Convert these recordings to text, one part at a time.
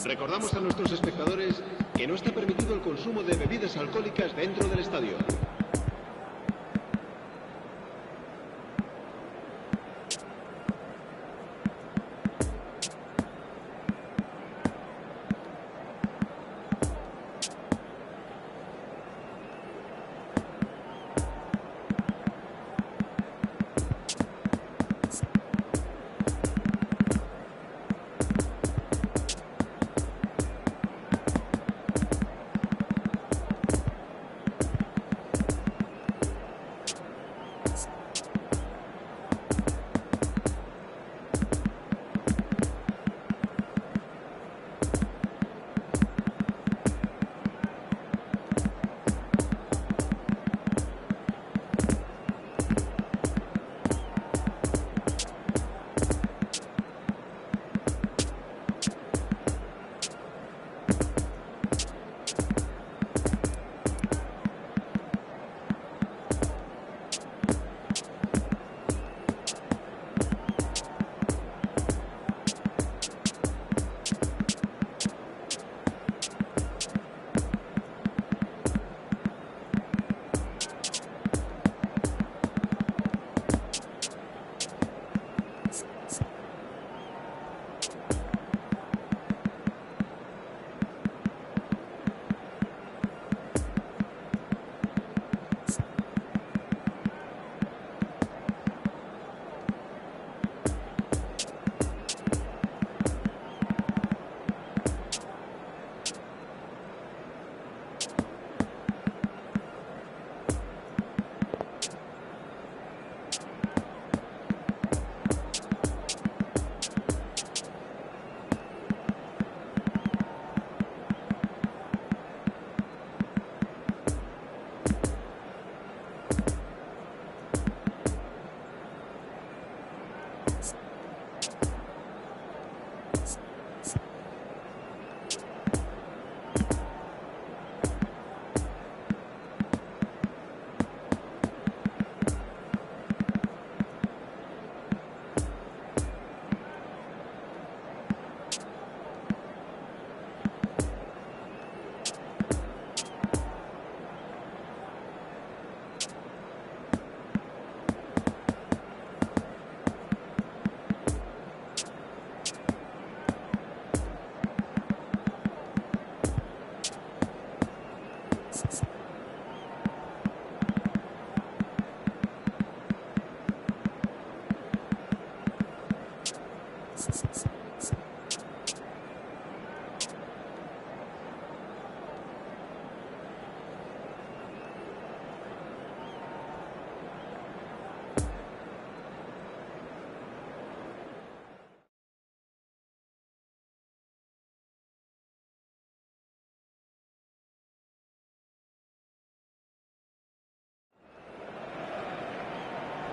Recordamos a nuestros espectadores que no está permitido el consumo de bebidas alcohólicas dentro del estadio.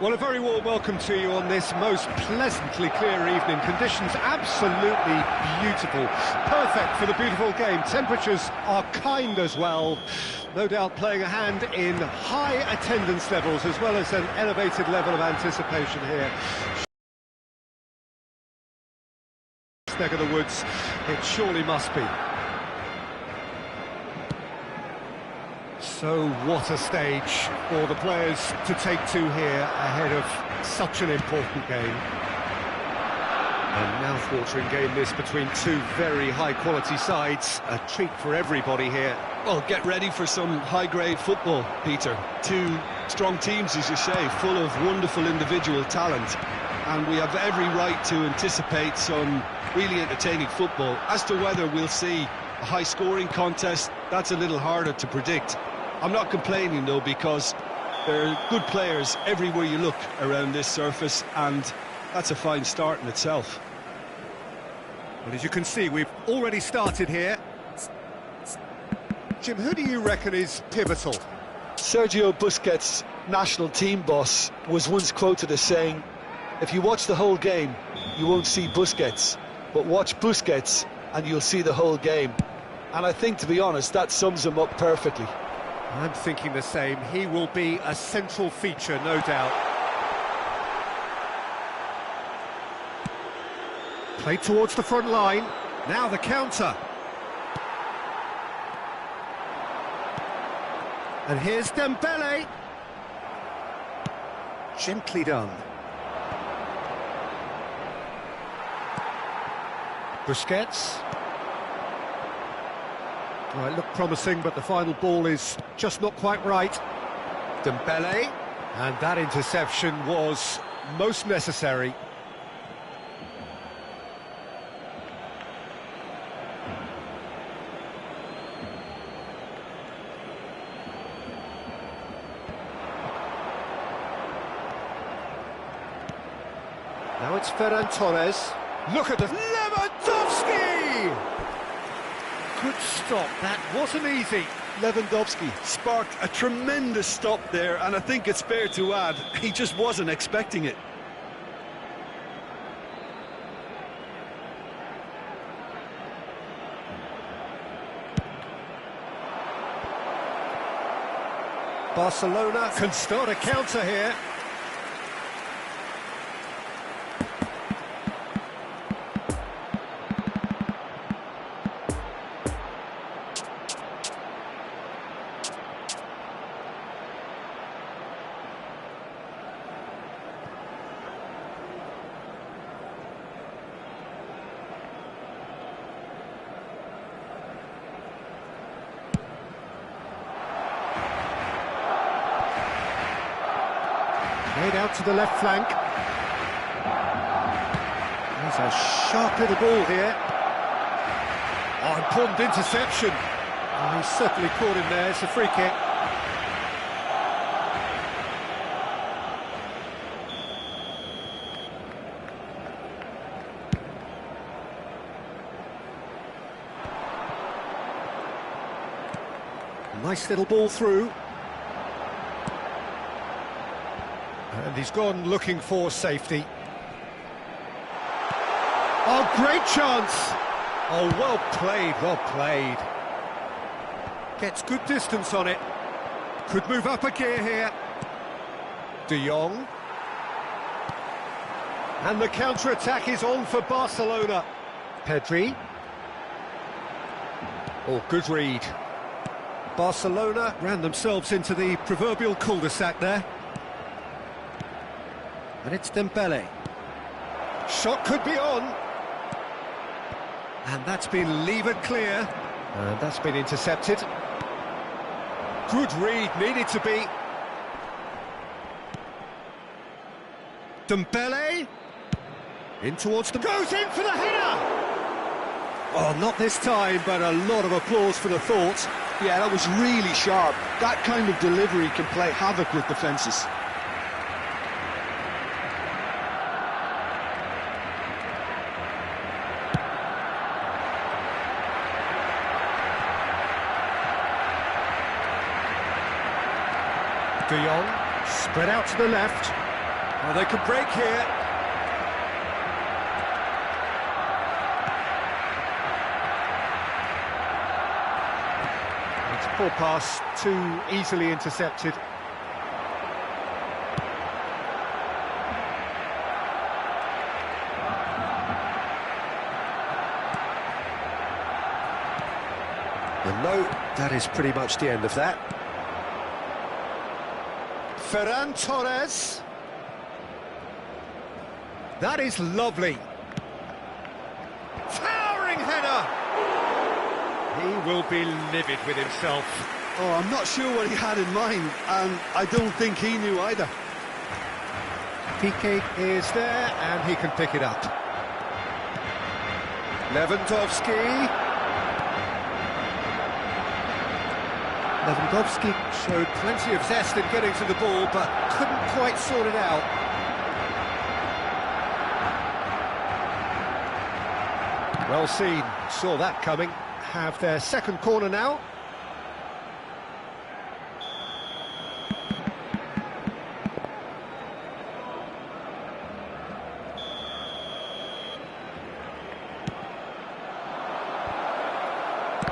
Well, a very warm welcome to you on this most pleasantly clear evening. Conditions absolutely beautiful. Perfect for the beautiful game. Temperatures are kind as well. No doubt playing a hand in high attendance levels as well as an elevated level of anticipation here. Neck of the woods, it surely must be. So what a stage for the players to take to here ahead of such an important game. A mouth-watering game this between two very high-quality sides. A treat for everybody here. Well, get ready for some high-grade football, Peter. Two strong teams, as you say, full of wonderful individual talent. And we have every right to anticipate some really entertaining football. As to whether we'll see a high-scoring contest, that's a little harder to predict. I'm not complaining, though, because there are good players everywhere you look around this surface, and that's a fine start in itself. Well, as you can see, we've already started here. Jim, who do you reckon is pivotal? Sergio Busquets, national team boss, was once quoted as saying, if you watch the whole game, you won't see Busquets, but watch Busquets and you'll see the whole game. And I think, to be honest, that sums him up perfectly. I'm thinking the same. He will be a central feature, no doubt. Played towards the front line. Now the counter. And here's Dembele. Gently done. Busquets. Well, it looked promising, but the final ball is just not quite right. Dembele, and that interception was most necessary. Now it's Ferran Torres. Look at the Lewandowski! Good stop, that wasn't easy. Lewandowski sparked a tremendous stop there, and I think it's fair to add, he just wasn't expecting it. Barcelona can start a counter here. Made out to the left flank. There's a sharp little ball here. Oh, important interception. Oh, he's certainly caught him there. It's a free kick. Nice little ball through. And he's gone looking for safety. Oh, great chance! Oh, well played, well played. Gets good distance on it. Could move up a gear here. De Jong. And the counter-attack is on for Barcelona. Pedri. Oh, good read. Barcelona ran themselves into the proverbial cul-de-sac there. And it's Dembele. Shot could be on. And that's been levered clear. And that's been intercepted. Good read, needed to be. In towards the... Goes in for the header! Oh, not this time, but a lot of applause for the thought. Yeah, that was really sharp. That kind of delivery can play havoc with defences. De Jong, spread out to the left. Oh, they could break here. It's a poor pass, too easily intercepted. And no, that is pretty much the end of that. Ferran Torres. That is lovely. Towering header. He will be livid with himself. Oh, I'm not sure what he had in mind, and I don't think he knew either. Piqué is there, and he can pick it up. Lewandowski. Lewandowski showed plenty of zest in getting to the ball, but couldn't quite sort it out. Well seen, saw that coming. Have their second corner now.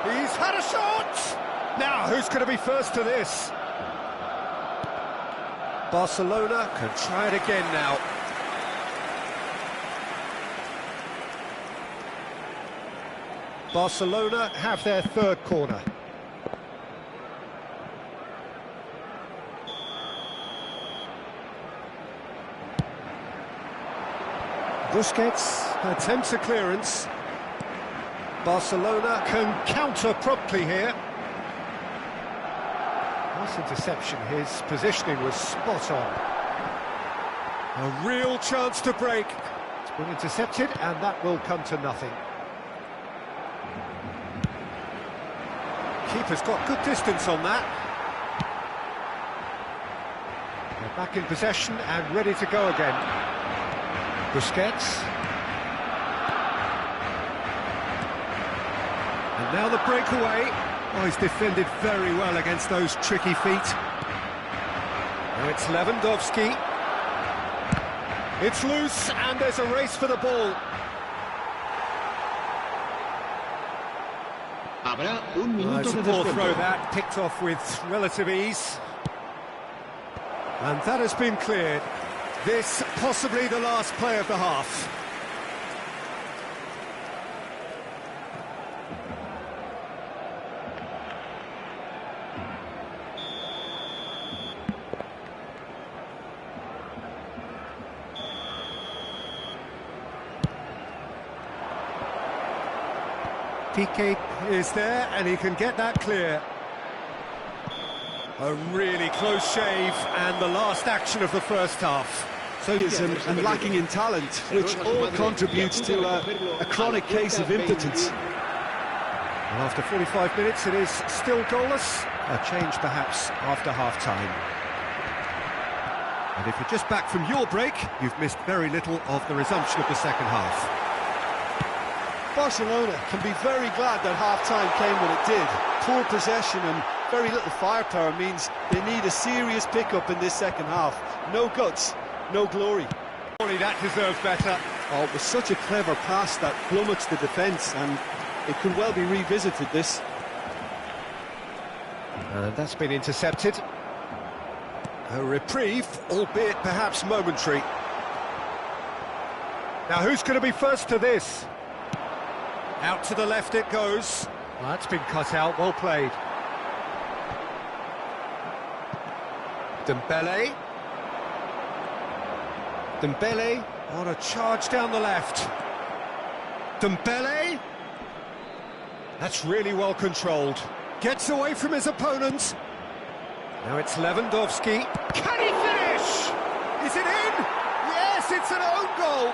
He's had a shot! Now, who's going to be first to this? Barcelona can try it again now. Barcelona have their third corner. Busquets attempts a clearance. Barcelona can counter promptly here. Nice interception, his positioning was spot on. A real chance to break. It's been intercepted, and that will come to nothing. Keeper's got good distance on that. They're back in possession and ready to go again. Busquets. And now the breakaway. Oh, he's defended very well against those tricky feet. Now it's Lewandowski. It's loose, and there's a race for the ball. It's a poor throw that, picked off with relative ease. And that has been cleared. This possibly the last play of the half. Piqué is there, and he can get that clear. A really close shave, and the last action of the first half. So and lacking in talent, which all contributes to a chronic case of impotence. And after 45 minutes, it is still goalless. A change, perhaps, after half-time. And if you're just back from your break, you've missed very little of the resumption of the second half. Barcelona can be very glad that half-time came when it did. Poor possession and very little firepower means they need a serious pick-up in this second half. No guts, no glory. Surely that deserves better. Oh, it was such a clever pass that flummoxed the defence, and it could well be revisited, this. And that's been intercepted. A reprieve, albeit perhaps momentary. Now who's going to be first to this? Out to the left it goes. Well, that's been cut out, well played. Dembele. Dembele on a charge down the left. Dembele. That's really well controlled. Gets away from his opponent. Now it's Lewandowski. Can he finish? Is it in? Yes, it's an own goal.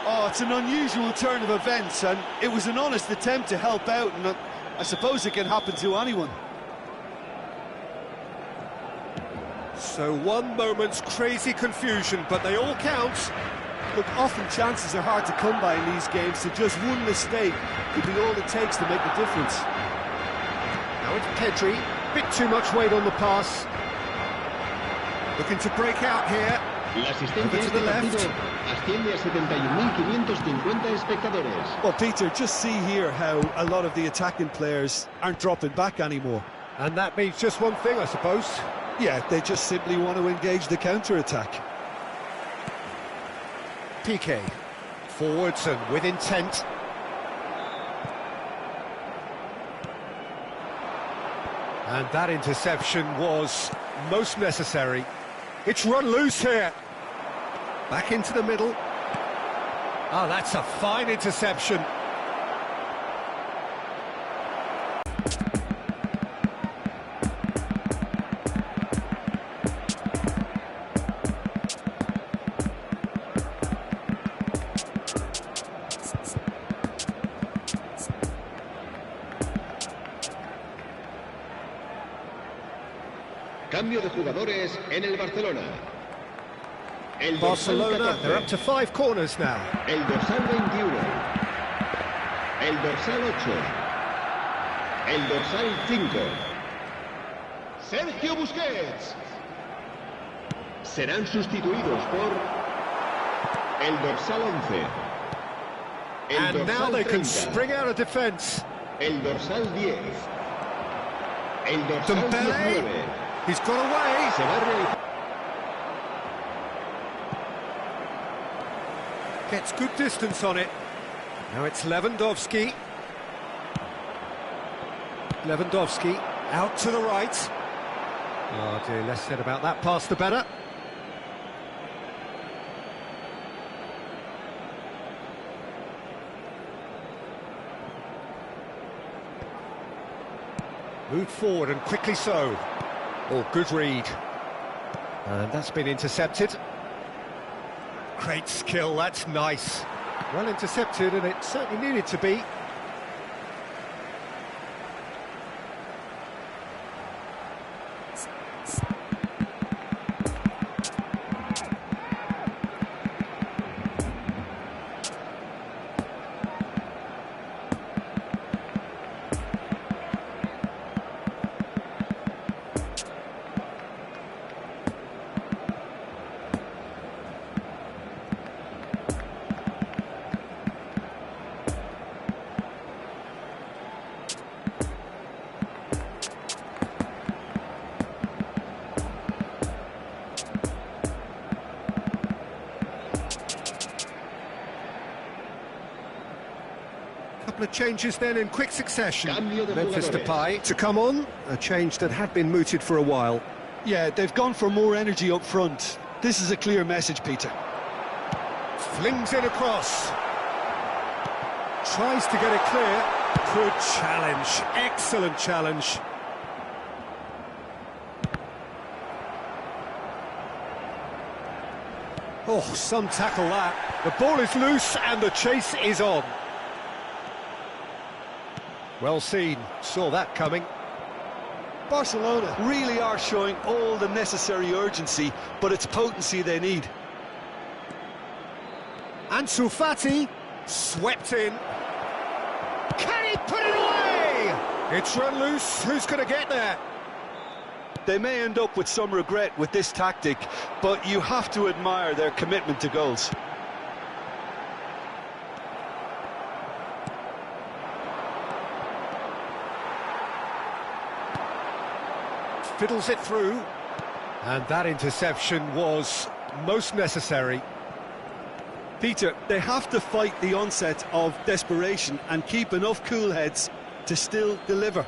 Oh, it's an unusual turn of events, and it was an honest attempt to help out, and I suppose it can happen to anyone. So one moment's crazy confusion, but they all count. Look, often chances are hard to come by in these games, so just one mistake could be all it takes to make the difference. Now it's Pedri, bit too much weight on the pass. Looking to break out here. La asistencia to the left. Asciende a 71.550 espectadores. Well, Peter, just see here how a lot of the attacking players aren't dropping back anymore. And that means just one thing, I suppose. Yeah, they just simply want to engage the counter-attack. Piqué, forwards and with intent. And that interception was most necessary. It's run loose here. Back into the middle. Oh, that's a fine interception. Cambio de jugadores en el Barcelona. El Barcelona, dorsal they're up to 5 corners now. El dorsal 21. El dorsal 8. El dorsal 5. Sergio Busquets. Serán sustituidos por el dorsal 11. El And dorsal now they 30. can spring out of defence. El dorsal 10. El dorsal Dembele. 19. He's got away. Se va a realizar. Gets good distance on it. Now it's Lewandowski. Lewandowski out to the right. Oh dear, less said about that pass the better. Moved forward and quickly so. Oh, good read. And that's been intercepted. Great skill, that's nice. Well intercepted, and it certainly needed to be. Couple of changes then in quick succession. Memphis Depay to come on, a change that had been mooted for a while. Yeah, they've gone for more energy up front. This is a clear message, Peter. Flings it across. Tries to get it clear. Good challenge, excellent challenge. Oh, some tackle that. The ball is loose and the chase is on. Well seen, saw that coming. Barcelona really are showing all the necessary urgency, but it's potency they need. Ansu Fati, swept in. Can he put it away? It's run loose, who's going to get there? They may end up with some regret with this tactic, but you have to admire their commitment to goals. Fiddles it through, and that interception was most necessary. Peter, they have to fight the onset of desperation and keep enough cool heads to still deliver.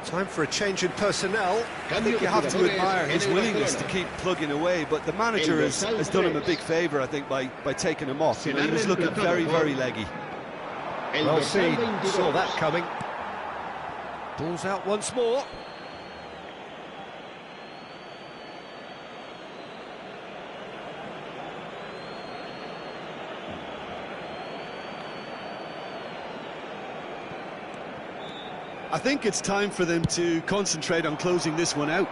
Time for a change in personnel. I think you have to admire his willingness to keep plugging away, but the manager has done him a big favour, I think, by taking him off. You know, he was looking very, very leggy. Well seen, saw that coming. Ball's out once more. I think it's time for them to concentrate on closing this one out.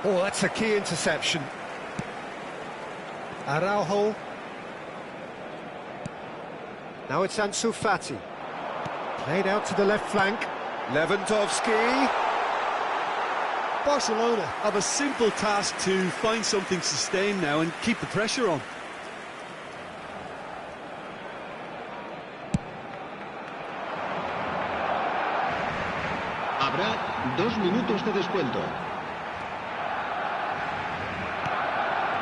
Oh, that's a key interception. Araujo. Now it's Ansu Fati. Played out to the left flank. Lewandowski. Barcelona have a simple task to find something sustained now and keep the pressure on. Habrá 2 minutos de descuento.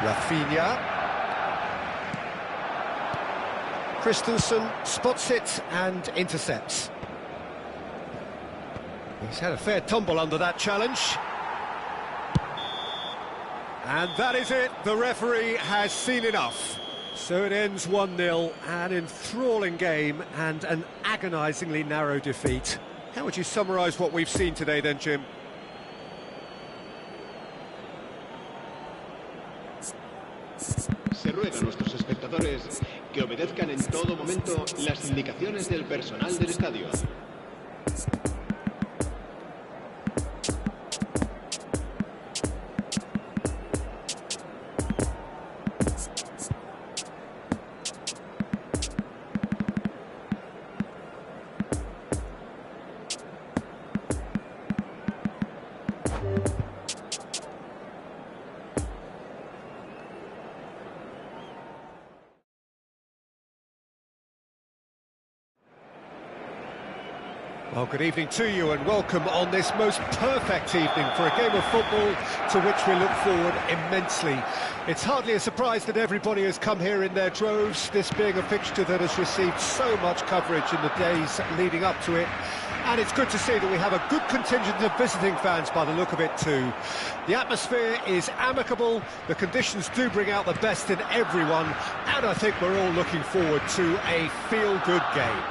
Rafinha. Christensen spots it and intercepts. He's had a fair tumble under that challenge. And that is it. The referee has seen enough. So it ends 1-0, an enthralling game and an agonisingly narrow defeat. How would you summarise what we've seen today then, Jim? Se ruega a nuestros espectadores que obedezcan en todo momento las indicaciones del personal del estadio. Well, good evening to you and welcome on this most perfect evening for a game of football to which we look forward immensely. It's hardly a surprise that everybody has come here in their droves, this being a fixture that has received so much coverage in the days leading up to it. And it's good to see that we have a good contingent of visiting fans by the look of it too. The atmosphere is amicable, the conditions do bring out the best in everyone, and I think we're all looking forward to a feel-good game.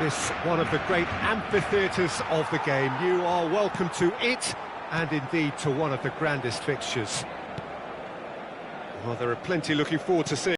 This one of the great amphitheatres of the game. You are welcome to it, and indeed to one of the grandest fixtures. Well, there are plenty looking forward to seeing.